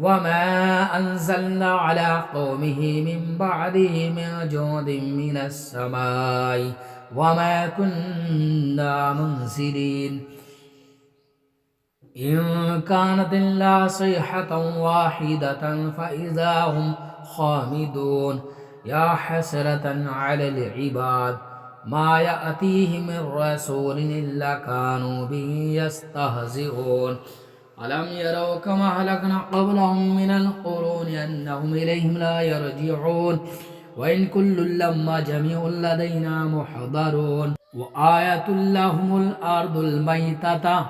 وما أنزلنا على قومه من بعده من جند من السماء وما كنا منزلين إن كانت إلا صيحة واحدة فإذا هم خامدون يا حسرة على العباد ما يأتيهم من رسول إلا كانوا به يستهزئون ألم يروا كما أهلكنا قبلهم من القرون أنهم إليهم لا يرجعون وإن كل لما جميع لدينا محضرون وآية لهم الأرض الميتة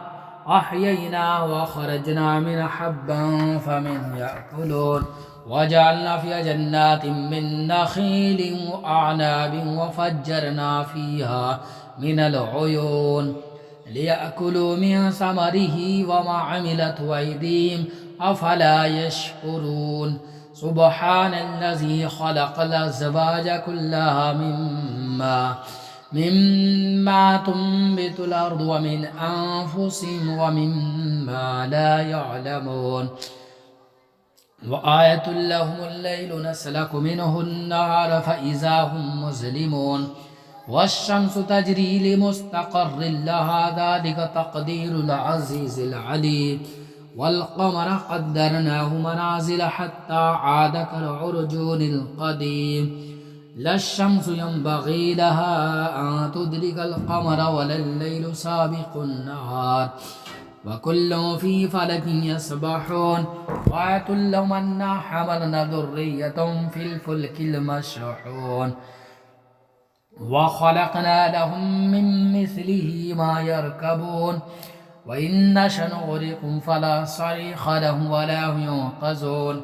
أحيينا وخرجنا من حبا فمن يأكلون وجعلنا فيها جنات من نخيل وأعناب وفجرنا فيها من العيون ليأكلوا من ثمره وما عملت أيديهم أفلا يشكرون سبحان الذي خلق الأزواج كلها مما تنبت الأرض ومن أنفسهم ومما لا يعلمون وآية لهم الليل نسلك منه النهار فإذا هم مظلمون والشمس تجري لمستقر لها ذلك تقدير العزيز العليم والقمر قدرناه منازل حتى عاد كالعرجون القديم لا الشمس ينبغي لها أن تدرك القمر ولا الليل سابق النهار وكل في فلك يسبحون وآية لهم أنا حملنا ذرية في الفلك المشحون وخلقنا لهم من مثله ما يركبون وإن نشأ نغرقهم فلا صريخ لهم ولا هم ينقذون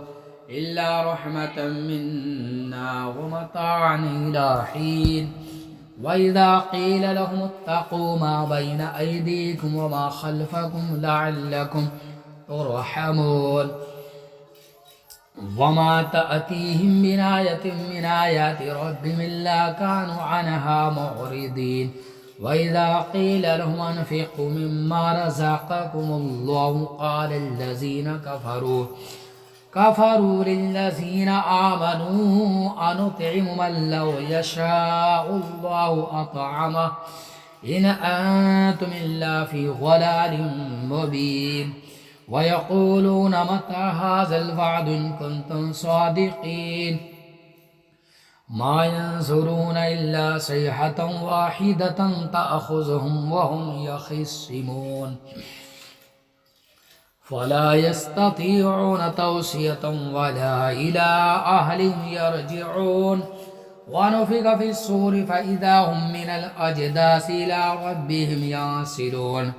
إلا رحمة منا ومتاعا إلى حين وإذا قيل لهم اتقوا ما بين أيديكم وما خلفكم لعلكم ترحمون وما تأتيهم من آية من آيات ربهم إلا كانوا عنها معرضين وإذا قيل لهم أنفقوا مما رزقكم الله قال الذين كفروا للذين آمنوا أنطعم من لو يشاء الله أطعمه إن أنتم إلا في ضلال مبين ويقولون متى هذا الوعد إن كنتم صادقين ما ينظرون إلا صيحة واحدة تأخذهم وهم يخصمون فلا يستطيعون توصية ولا إلى أهلهم يرجعون ونفخ في الصور فإذا هم من الأجداث إلى ربهم ينسلون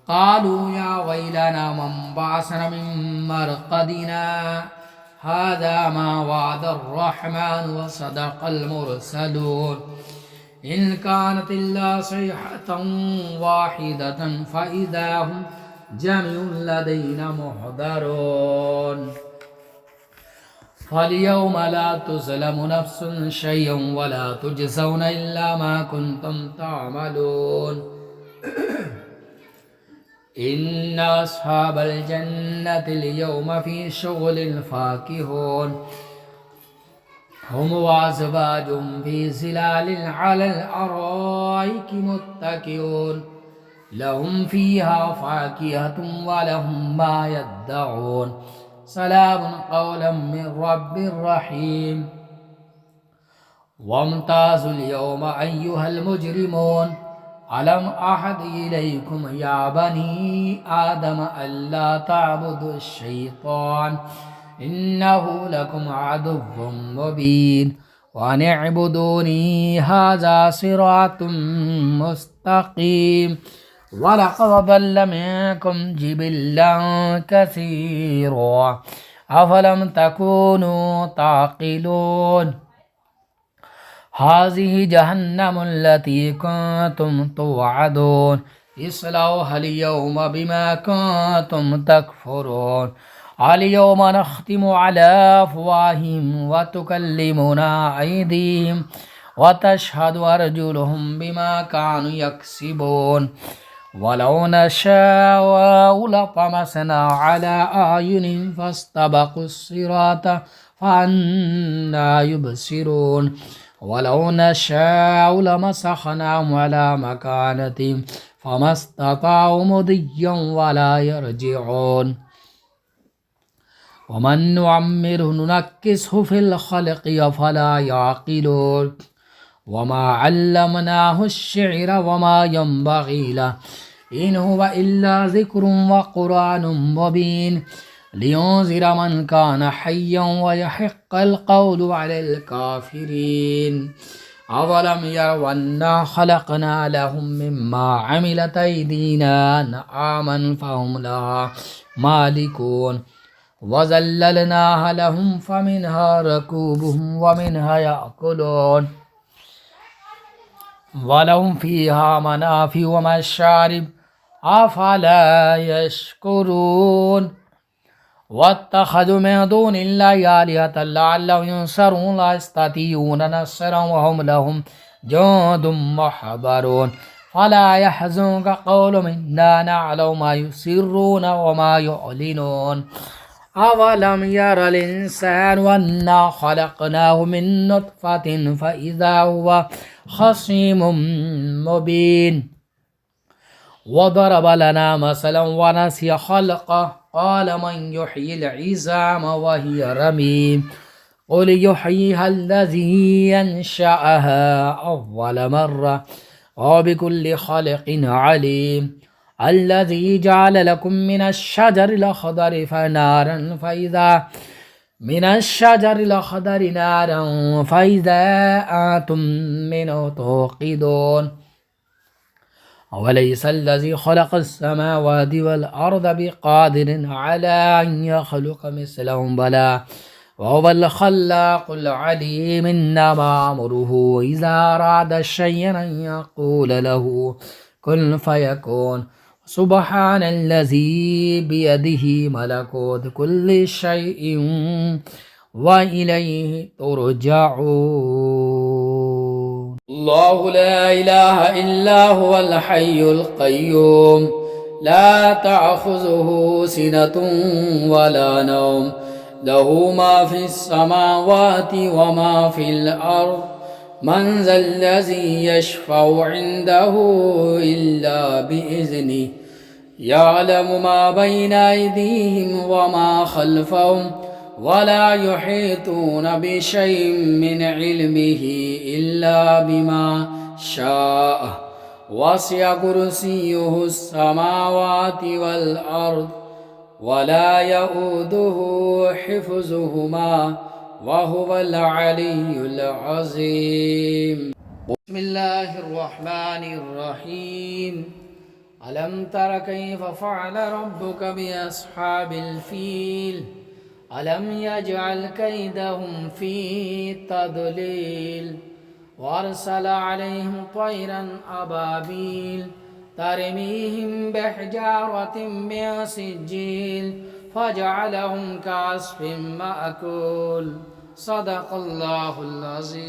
قالوا يا ويلنا من بعثنا من مرقدنا هذا ما وعد الرحمن وصدق المرسلون إن كانت إلا صيحة واحدة فإذا هم جميع لدينا محضرون فاليوم لا تظلم نفس شيئا ولا تجزون إلا ما كنتم تعملون إن أصحاب الجنة اليوم في شغل فاكهون هم وأزواجهم في ظلال على الأرائك متكئون لهم فيها فاكهة ولهم ما يدعون سلام قولا من رب رحيم وامتازوا اليوم أيها المجرمون ألم أعهد إليكم يا بني آدم ألا تعبدوا الشيطان إنه لكم عدو مبين وأن اعبدوني هذا صراط مستقيم ولقد ضل منكم جبلا كثيرا أفلم تكونوا تعقلون هذه جهنم التي كنتم توعدون اصلوها اليوم بما كنتم تكفرون اليوم نختم على أفواههم وتكلمنا أيديهم وتشهد أرجلهم بما كانوا يكسبون ولو نشاء لطمسنا على أعينهم فاستبقوا الصراط فأنى يبصرون ولو نشاء لمسخناهم على مكانتهم فما استطاعوا مضيا ولا يرجعون ومن نعمره ننكسه في الخلق أفلا يعقلون وما علمناه الشعر وما ينبغي له إن هو إلا ذكر وقرآن مبين لينذر من كان حيا ويحق القول على الكافرين أولم يروا أنا خلقنا لهم مما عملت أيدينا أنعاما فهم لها مالكون وذللناها لهم فمنها ركوبهم ومنها يأكلون ولهم فيها منافع ومشارب أفلا يشكرون واتخذوا من دون الله آلهة لعلهم ينصرون لا يستطيعون نصرا وهم لهم جند محضرون فلا يحزنك قولهم إنا نعلم ما يسرون وما يعلنون أولم ير الإنسان أنا خلقناه من نطفة فإذا هو خصيم مبين وضرب لنا مثلا ونسي خلقه قال من يحيي العظام وهي رميم قل يحييها الذي ينشأها أول مرة وبكل خلق عليم الذي جعل لكم من الشجر الأخضر فنارا فإذا من الشجر الأخضر نارا فإذا أنتم منه توقدون أوليس الذي خلق السماوات والأرض بقادر على أن يخلق مثلهم بلى وهو الخلاق العليم إنما أمره إذا أراد شيئا أن يقول له كن فيكون سبحان الذي بيده ملكوت كل شيء وإليه ترجعون الله لا إله إلا هو الحي القيوم لا تأخذه سنة ولا نوم له ما في السماوات وما في الأرض من ذا الذي يشفع عنده إلا بإذنه يعلم ما بين أيديهم وما خلفهم ولا يحيطون بشيء من علمه إلا بما شاء وسع كرسيه السماوات والأرض ولا يؤوده حفظهما وهو العلي العظيم بسم الله الرحمن الرحيم ألم تر كيف فعل ربك بأصحاب الفيل ألم يجعل كيدهم في تضليل وأرسل عليهم طيرا أبابيل ترميهم بحجارة من سجيل فجعلهم كعصف مأكول صدق الله العظيم.